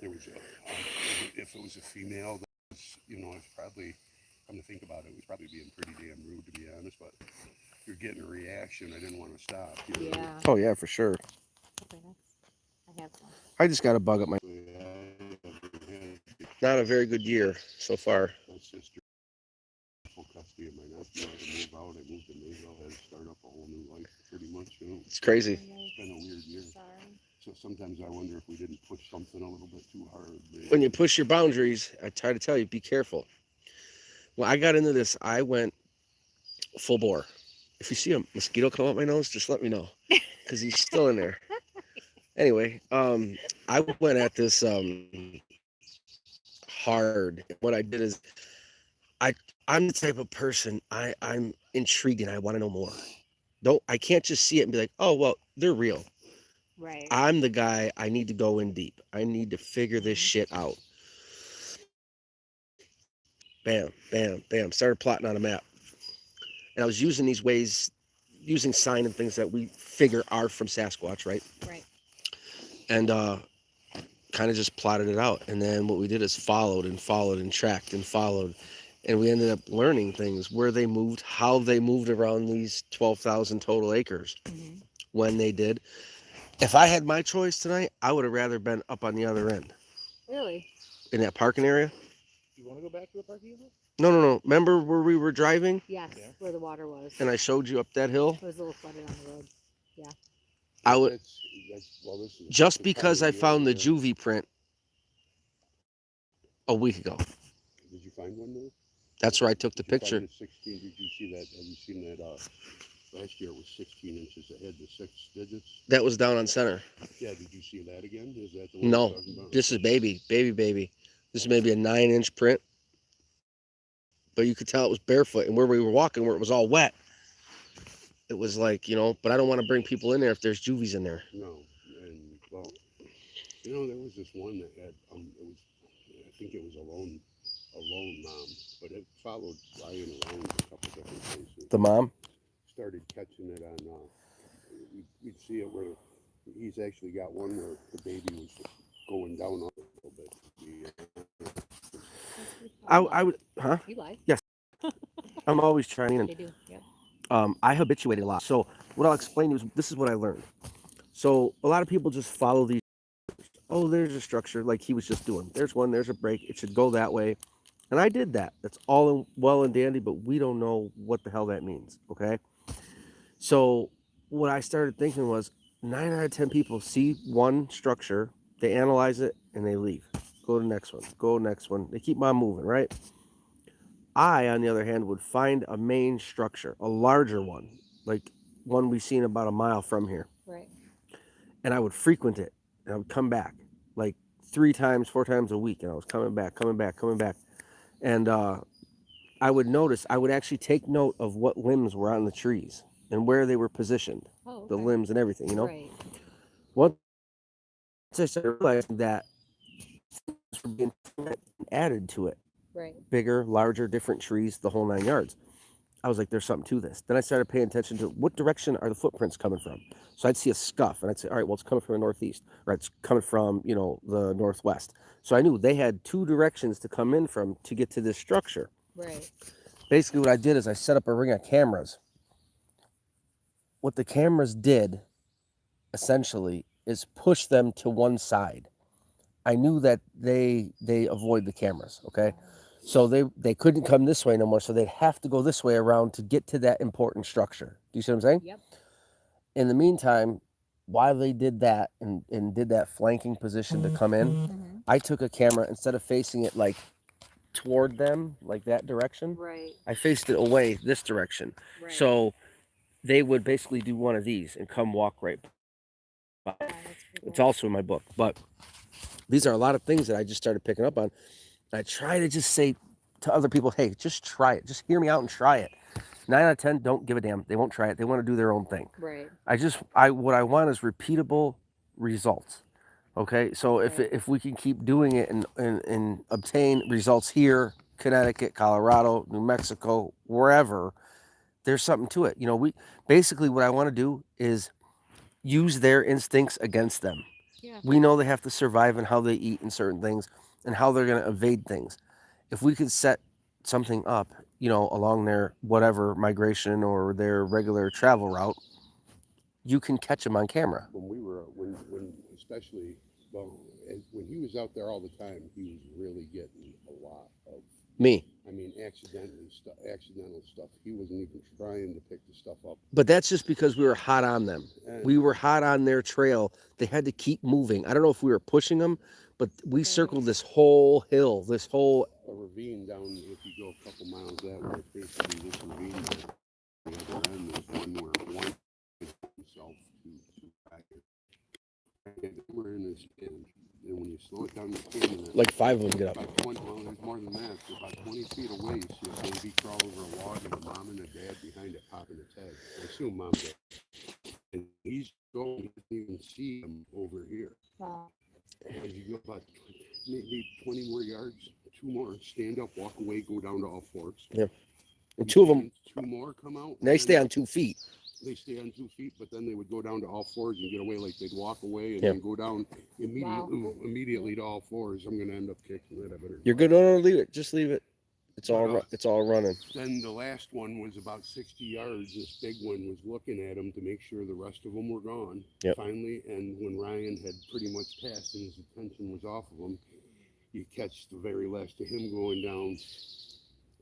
there was if it was a female, that was, it's probably, come to think about it, it was probably being pretty damn rude, to be honest. But you're getting a reaction. I didn't want to stop. Yeah. Oh yeah, for sure. Okay, I have some. I just got a bug up my. Actually, I haven't had Not a very good year so far. my sister full custody of my nephew. I had to move out. I moved to Mayville. I had to start up a whole new life, pretty much. It's crazy. It's been a weird year. Sorry. So sometimes I wonder if we didn't push something a little bit too hard. When you push your boundaries, I try to tell you, be careful. When I got into this, I went full bore. If you see a mosquito come up my nose, just let me know, because he's still in there. Anyway, I went at this hard. What I did is, I I'm the type of person, I'm intrigued and I want to know more. Don't I can't just see it and be like, oh well, they're real. Right. I'm the guy. I need to go in deep. I need to figure this Mhm. shit out. Bam, bam, bam. Started plotting on a map. And I was using these ways, using sign and things that we figure are from Sasquatch, right? Right. And kind of just plotted it out. And then what we did is followed and followed and tracked and followed. And we ended up learning things, where they moved, how they moved around these 12,000 total acres, Hmm. when they did. If I had my choice tonight, I would have rather been up on the other end Really? in that parking area. You want to go back to the parking lot? No. Remember where we were driving Yes. Yeah. Where the water was. and I showed you up that hill? It was a little flooded on the road. I would, Well, this is just the because time I of year found the where- juvie print a week ago. Did you find one there? That's where I took the Did you picture. find the 16? Did you see that? Have you seen that? Last year it was 16 inches ahead, the 6 digits. That was down on center. Yeah, did you see that again? Is that the one No, you're talking about? this is baby. This is maybe a 9-inch print, but you could tell it was barefoot. And where we were walking, where it was all wet, it was like, but I don't want to bring people in there if there's juvies in there. No, and well, there was this one that had it was, I think it was a lone mom, but it followed Ryan around a couple different places. The mom? Started catching it on. We'd see it where he's actually got one where the baby was going down a little bit. I would, huh? You lie. Yes. I'm always trying, and They do. Yep. I habituated a lot. So what I'll explain to you is, this is what I learned. So a lot of people just follow these. Oh, there's a structure, like he was just doing. There's one, there's a break. It should go that way. And I did that. That's all well and dandy, but we don't know what the hell that means. Okay. So what I started thinking was, 9 out of 10 people see one structure, they analyze it, and they leave. Go to the next one. Go to the next one. They keep on moving, right? I, on the other hand, would find a main structure, a larger one, like one we've seen about a mile from here, Right. and I would frequent it, and I would come back like 3 times, 4 times a week, and I was coming back, and I would notice. I would actually take note of what limbs were on the trees and where they were positioned, Oh. the Okay. limbs and everything. Right. Once I started realizing that things were being added to it, Right. bigger, larger, different trees, the whole 9 yards. I was like, there's something to this. Then I started paying attention to what direction are the footprints coming from. So I'd see a scuff and I'd say, all right, well, it's coming from the northeast, or it's coming from, the northwest. So I knew they had 2 directions to come in from to get to this structure. Right. Basically, what I did is I set up a ring of cameras. What the cameras did, essentially, is push them to one side. I knew that they avoid the cameras, okay? So they couldn't come this way no more, so they'd have to go this way around to get to that important structure. Do you see what I'm saying? Yep. In the meantime, while they did that and did that flanking position to come in, Hmm. I took a camera, instead of facing it like toward them, like that direction, Right. I faced it away this direction. Right. So they would basically do one of these and come walk right by. Yeah, that's pretty It's cool. also in my book. But these are a lot of things that I just started picking up on. I try to just say to other people, hey, just try it. Just hear me out and try it. 9 out of 10 don't give a damn. They won't try it. They want to do their own thing. Right. What I want is repeatable results. Okay, so Right. if we can keep doing it and obtain results here, Connecticut, Colorado, New Mexico, wherever, there's something to it. We basically, what I want to do is use their instincts against them. Yeah. We know they have to survive and how they eat and certain things and how they're going to evade things. If we could set something up, along their whatever migration or their regular travel route, you can catch them on camera. When we were, when especially, well, when he was out there all the time, he was really getting a lot of, Me. I mean, accidental stuff. He wasn't even trying to pick the stuff up. But that's just because we were hot on them. And We were hot on their trail. They had to keep moving. I don't know if we were pushing them, but we circled this whole hill, this whole. a ravine down, if you go a couple miles that way, it's basically this ravine. The other end is one where one himself to back it. And we're in this, and when you slow it down the canyon, Like 5 of them get up. about 20, well, there's more than that. So about 20 feet away, you see a baby crawl over a log and a mom and a dad behind it popping a tag. I assume mom did. And he's going, you can't even see him over here. Wow. And you go about maybe 20 more yards, 2 more, stand up, walk away, go down to all fours. Yeah. And 2 of them, 2 more come out. they stay on 2 feet. They stay on 2 feet, but then they would go down to all fours and get away. Like they'd walk away and Yeah. then go down immediately to all fours. I'm gonna end up kicking it. I better. You're good. No, leave it. Just leave it. It's all But, it's all running. Then the last one was about 60 yards. This big one was looking at him to make sure the rest of them were gone. Yep. Finally, and when Ryan had pretty much passed and his attention was off of him, you catch the very last of him going down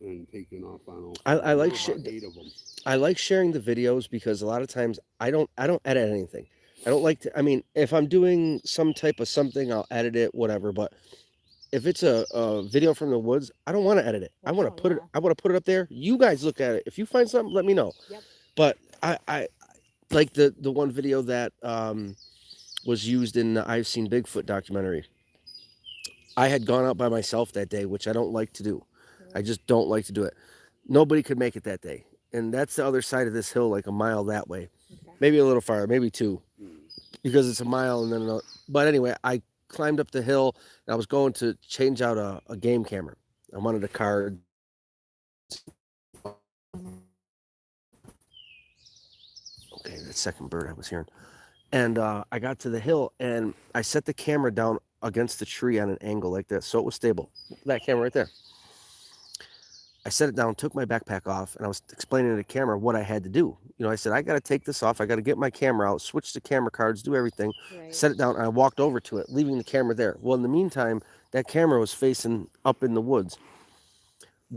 and taking off on all. I like There were about 8 of them. I like sharing the videos because a lot of times I don't edit anything. I don't like to. I mean, if I'm doing some type of something, I'll edit it, whatever. But if it's a video from the woods, I don't want to edit it. I want to put it. I want to put it up there. You guys look at it. If you find something, let me know. Yep. But I like the one video that was used in the I've Seen Bigfoot documentary. I had gone out by myself that day, which I don't like to do. I just don't like to do it. Nobody could make it that day. And that's the other side of this hill, like a mile that way. Okay. Maybe a little farther, maybe 2. Because it's a mile and then another. But anyway, I climbed up the hill and I was going to change out a game camera. I wanted a card. Okay, that second bird I was hearing. And I got to the hill and I set the camera down against the tree on an angle like that so it was stable. That camera right there. I set it down, took my backpack off, and I was explaining to the camera what I had to do. I said, I got to take this off. I got to get my camera out, switch the camera cards, do everything, Right. set it down, and I walked over to it, leaving the camera there. Well, in the meantime, that camera was facing up in the woods.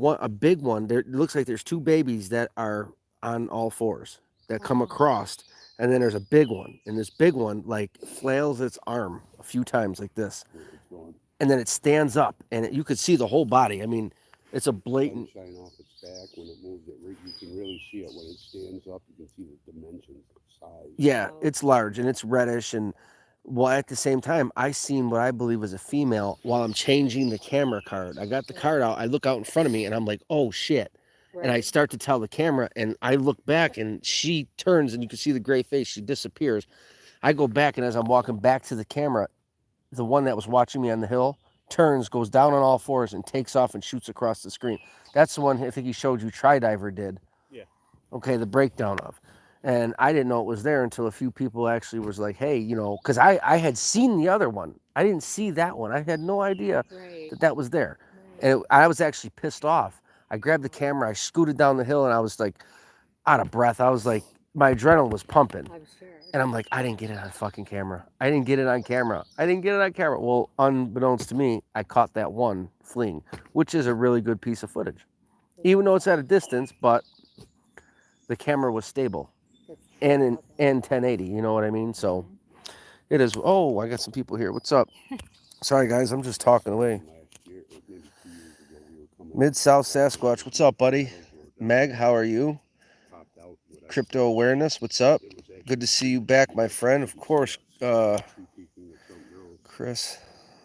A big one, it looks like there's 2 babies that are on all fours that come Wow. across, and then there's a big one, and this big one, like, flails its arm a few times like this, and then it stands up, and you could see the whole body. I mean, it's a blatant. Sunshine off its back when it moves. You can really see it when it stands up. You can see the dimensions, the size. Yeah, Wow. it's large and it's reddish, and well, at the same time, I seen what I believe was a female while I'm changing the camera card. I got the card out. I look out in front of me, and I'm like, "Oh shit!" And I Right. start to tell the camera, and I look back, and she turns, and you can see the gray face. She disappears. I go back, and as I'm walking back to the camera, the one that was watching me on the hill turns, goes down on all fours, and takes off and shoots across the screen. That's the one I think he showed you Tri-Diver did. Yeah. Okay, the breakdown of. And I didn't know it was there until a few people actually was like, hey, because I had seen the other one. I didn't see that one. I had no idea Right. that was there. Right. And I was actually pissed off. I grabbed the camera, I scooted down the hill, and I was like out of breath. I was like, my adrenaline was pumping. I'm sure. And I'm like, I didn't get it on fucking camera. I didn't get it on camera. Well, unbeknownst to me, I caught that one fleeing, which is a really good piece of footage. Even though it's at a distance, but the camera was stable and in 1080, you know what I mean? So it is. Oh, I got some people here. What's up? Sorry, guys, I'm just talking away. Last year, maybe 2 years ago, we were coming. Mid-South Sasquatch, what's up, buddy? Meg, how are you? Popped out what I Crypto Awareness, what's up? It was actually Good to see you back, my friend. Of course, two peeking at something else. Chris.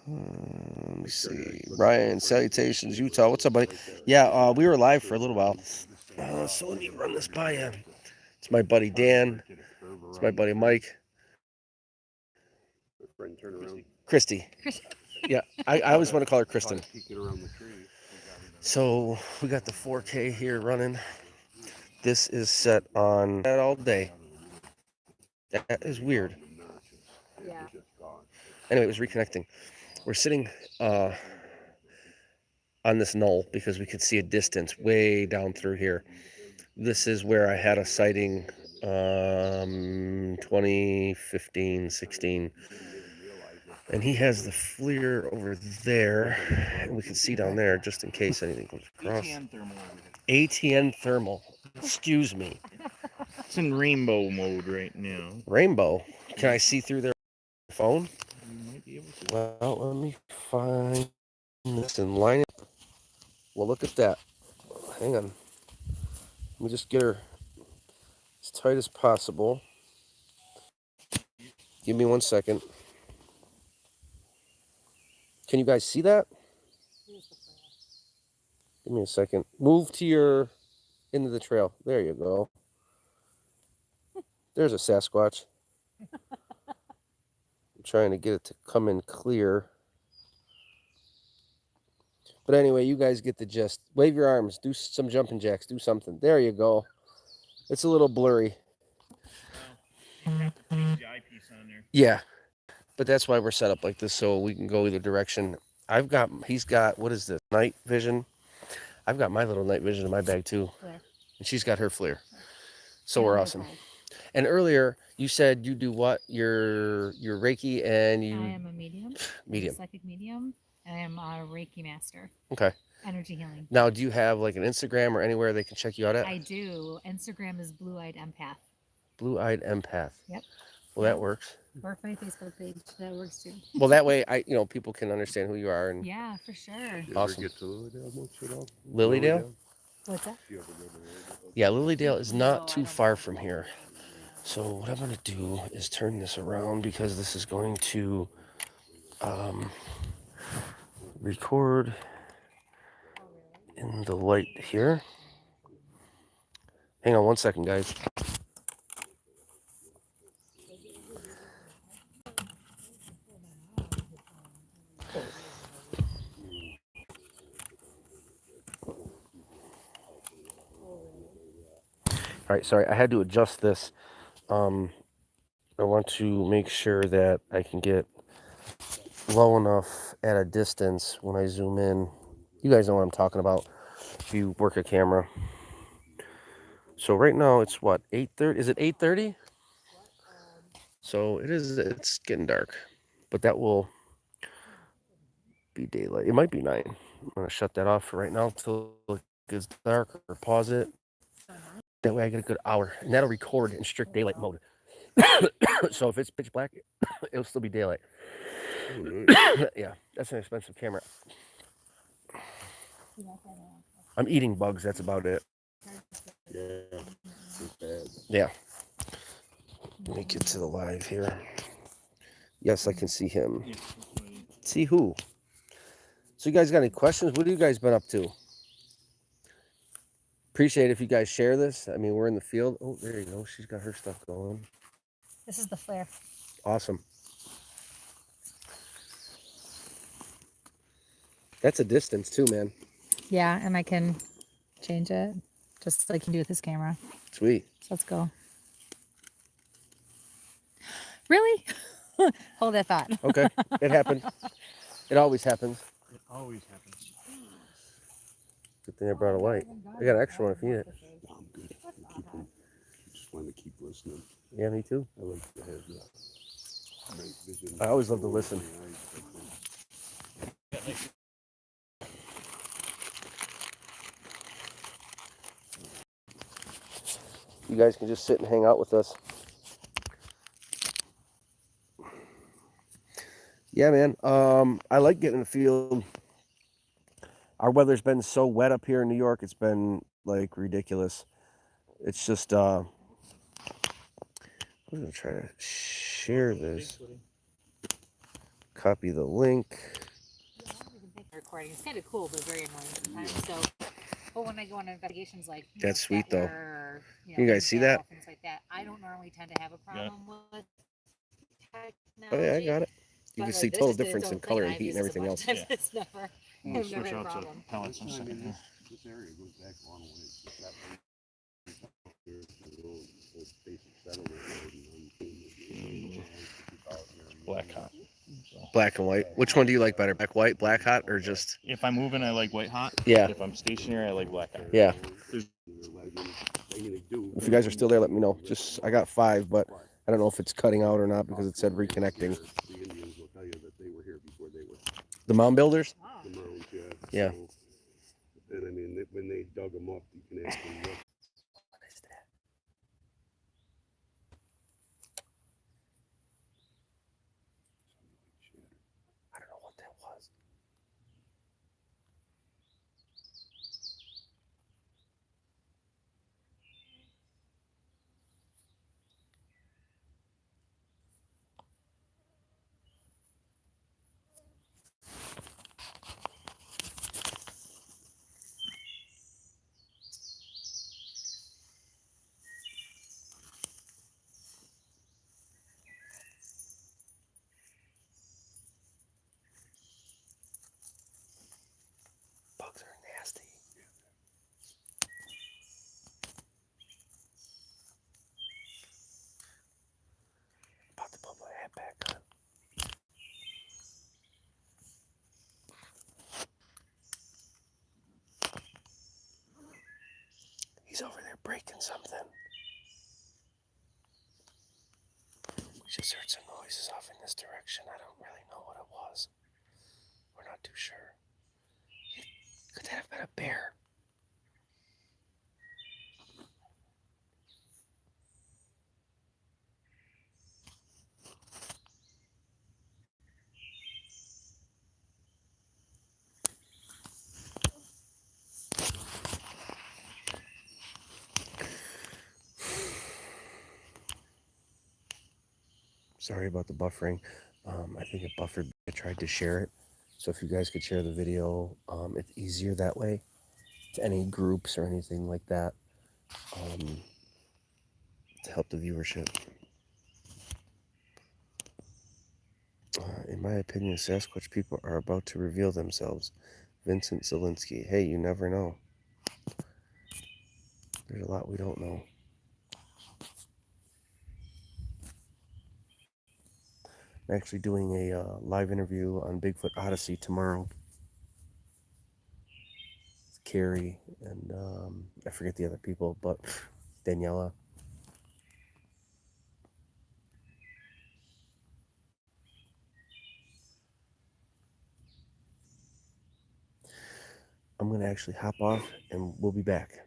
Let me see. Brian, salutations, Utah. What's up, buddy? Yeah, we were live for a little while. So let me run this by you. It's my buddy Dan. It's my buddy Mike. My friend turn around. Christy. Yeah, I always want to call her Kristen. Caught it peeking around the tree. So we got the 4K here running. This is set on that all day. That is weird. Yeah. Anyway, it was reconnecting. We're sitting on this knoll because we could see a distance way down through here. This is where I had a sighting 2015, 16. And he has the FLIR over there. And we can see down there just in case anything comes across. ATN thermal over here. ATN thermal. Excuse me. It's in rainbow mode right now. Rainbow. Can I see through their phone? You might be able to. Well, let me find this and line it. Well, look at that. Hang on. Let me just get her as tight as possible. Give me 1 second. Can you guys see that? Give me a second. Move to your into the trail. There you go. There's a Sasquatch. I'm trying to get it to come in clear. But anyway, you guys get the gist. Wave your arms. Do some jumping jacks. Do something. There you go. It's a little blurry. Well, you have to place the eyepiece on there. Yeah. But that's why we're set up like this, so we can go either direction. He's got, what is this? Night vision. I've got my little night vision in my bag too. FLIR. And she's got her FLIR. So And we're my awesome. phone. And earlier you said you do what? You're Reiki and you I am a medium. medium. Psychic medium. I am a Reiki master. Okay. Energy healing. Now, do you have like an Instagram or anywhere they can check you out at? I do. Instagram is Blue Eyed Empath. Blue Eyed Empath. Yep. Well, that works. Or my Facebook page. That works too. Well, that way people can understand who you are. And Yeah, for sure. You Awesome. ever get to Lilydale much at all? Lilydale? What's that? You ever go to Lilydale? Yeah, Lilydale is No, not I too don't far know. from here. So what I'm going to do is turn this around because this is going to record in the light here. Hang on 1 second, guys. All right, sorry, I had to adjust this. I want to make sure that I can get low enough at a distance when I zoom in. You guys know what I'm talking about if you work a camera. So right now it's what, 8:30? Is it 8:30? So it's getting dark, but that will be daylight. It might be 9. I'm gonna shut that off for right now until it gets dark or pause it. That way I get a good hour, and that'll record in strict daylight mode. So if it's pitch black, it'll still be daylight. Oh, nice. Yeah, that's an expensive camera. I'm eating bugs. That's about it. Yeah. It's bad. Yeah. Let me get to the live here. Yes, I can see him. Yeah, that's what See who? So you guys got any questions? What have you guys been up to? Appreciate it if you guys share this. I mean, we're in the field. Oh, there you go. She's got her stuff going. This is the FLIR. Awesome. That's a distance too, man. Yeah, and I can change it just like you can do with this camera. Sweet. So let's go. Really? Hold that thought. Okay. It happened. It always happens. It always happens. Good thing I brought a light. I got an extra one if you need it. No, I'm good. Just want to keep listening. Yeah, me too. I like to have that night vision. I always love to listen. You guys can just sit and hang out with us. Yeah, man. I like getting in the field. Our weather's been so wet up here in New York. It's been like ridiculous. It's just I'm gonna try to share this. Copy the link. Recording. It's kind of cool, but very annoying sometimes. So, but when I go on investigations like That's sweet, though. Or, You guys see that? Things like that. I don't normally tend to have a problem with technology. Oh yeah, I got it. You but, can like, see this total is its difference own in thing, color and and I've heat and used it a everything bunch else. of times. Yeah. It's never, I'm I've gonna never switch had a out to problem. pellets in a I second mean, here. this area goes back a long ways. It's that way. There's a little basic settlement. Black hot. So Black and white. Which one do you like better? Black, white, black, hot, or just? If I'm moving, I like white hot. Yeah. If I'm stationary, I like black hot. Yeah. They're gonna do. If you guys are still there, let me know. Just I got 5, but I don't know if it's cutting out or not because it said reconnecting. The Indians will tell you that they were here before they were The mound builders? Oh. the mounds, yeah. Yeah. So, and I mean, when they dug them up, you can ask them what. What is that? I don't know what that was. Bugs are nasty. About to put my hat back on. He's over there breaking something. We just heard some noises off in this direction. I don't really know what it was. We're not too sure. Could that have been a bear? Sorry about the buffering. I think it buffered. I tried to share it. So if you guys could share the video, it's easier that way to any groups or anything like that, to help the viewership. In my opinion, Sasquatch people are about to reveal themselves. Vincent Zelinsky. Hey, you never know. There's a lot we don't know. I'm actually doing a live interview on Bigfoot Odyssey tomorrow. It's Carrie and I forget the other people, but Daniela. I'm going to actually hop off and we'll be back.